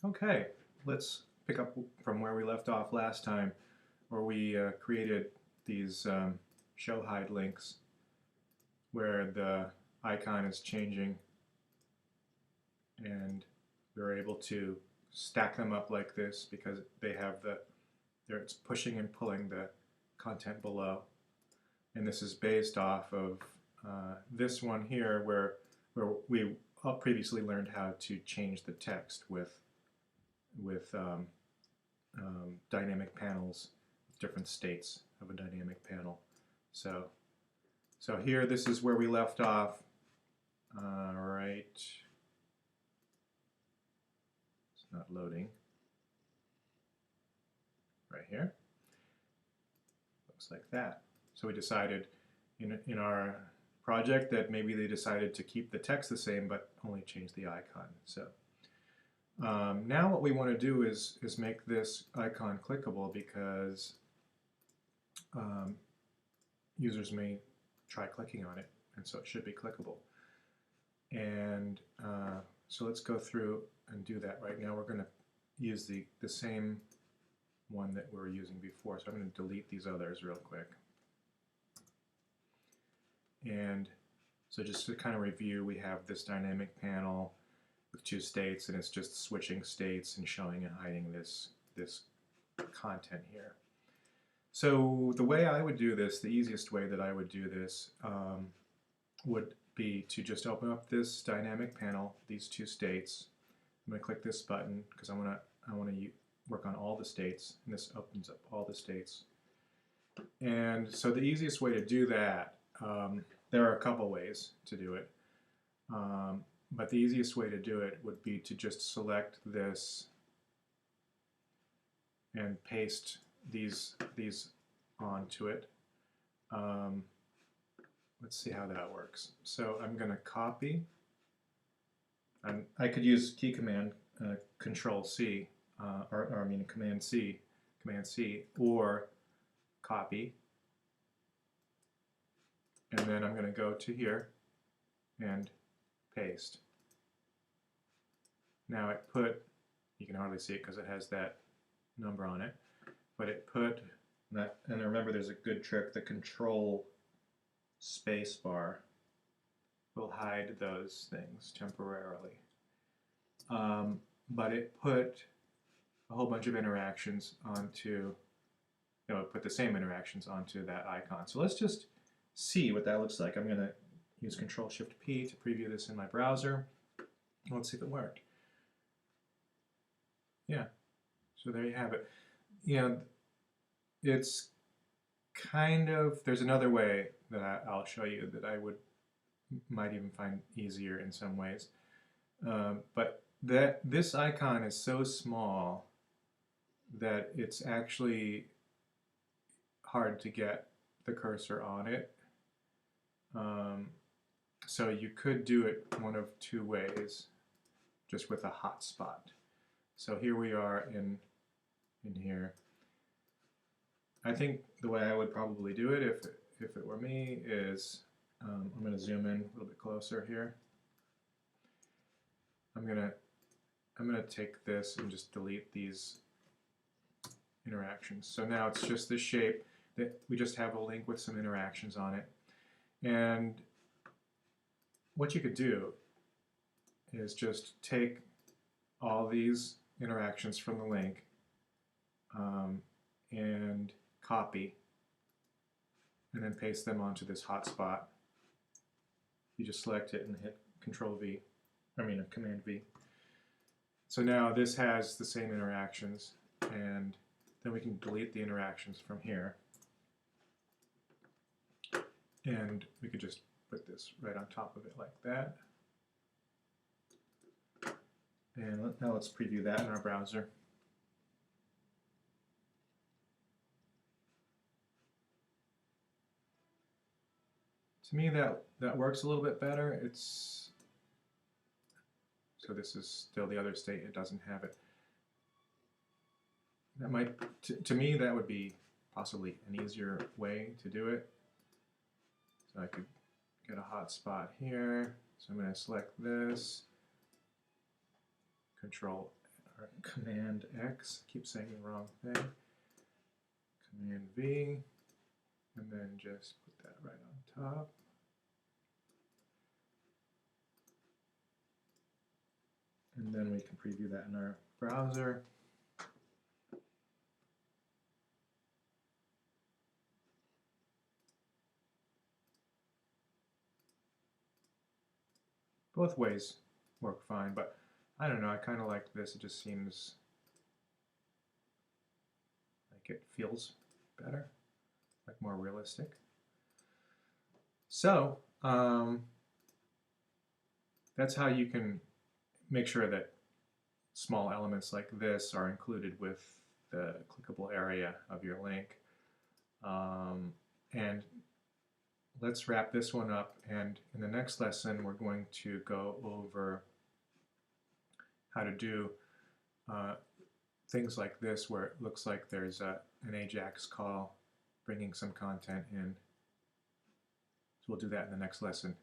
Okay, let's pick up from where we left off last time, where we created these show hide links where the icon is changing and we're able to stack them up like this because they have it's pushing and pulling the content below. And this is based off of this one here where we all previously learned how to change the text with dynamic panels, different states of a dynamic panel. So here, this is where we left off. Right. It's not loading. Right here. Looks like that. So we decided in our project that maybe they decided to keep the text the same but only change the icon. So now what we want to do is make this icon clickable because users may try clicking on it, and so it should be clickable. And so let's go through and do that right now. We're going to use the same one that we were using before, so I'm going to delete these others real quick. And so just to kind of review, we have this dynamic panel with two states, and it's just switching states and showing and hiding this content here. So the way I would do this, the easiest way that I would do this would be to just open up this dynamic panel, these two states. I'm going to click this button because I want to work on all the states, and this opens up all the states. And so the easiest way to do that, there are a couple ways to do it, but the easiest way to do it would be to just select this and paste these onto it. Let's see how that works. So I'm going to copy. I could use key command Control C, or I mean Command C, or copy. And then I'm going to go to here and paste. Now it put, you can hardly see it because it has that number on it, but it put that, and remember there's a good trick, the Control space bar will hide those things temporarily. But it put a whole bunch of interactions onto, it put the same interactions onto that icon. So let's just see what that looks like. I'm going to use Control-Shift-P to preview this in my browser. Let's see if it worked. Yeah, so there you have it. It's kind of, there's another way that I'll show you that I might even find easier in some ways. But this icon is so small that it's actually hard to get the cursor on it. So you could do it one of two ways, just with a hotspot. So here we are in here. I think the way I would probably do it, if it were me, is I'm going to zoom in a little bit closer here. I'm gonna take this and just delete these interactions. So now it's just this shape that we just have a link with some interactions on it. And what you could do is just take all these interactions from the link and copy and then paste them onto this hotspot. You just select it and hit Command V. So now this has the same interactions, and then we can delete the interactions from here. And we could just put this right on top of it like that. And now let's preview that in our browser. To me, that works a little bit better. So this is still the other state, it doesn't have it. That might, to me, that would be possibly an easier way to do it. So I could get a hotspot here. So I'm going to select this, Control or Command X, I keep saying the wrong thing, Command V, and then just put that right on top. And then we can preview that in our browser. Both ways work fine, but I don't know, I kind of like this. It just seems like it feels better, like more realistic. So that's how you can make sure that small elements like this are included with the clickable area of your link. And let's wrap this one up, and in the next lesson we're going to go over how to do things like this where it looks like there's an AJAX call bringing some content in. So we'll do that in the next lesson.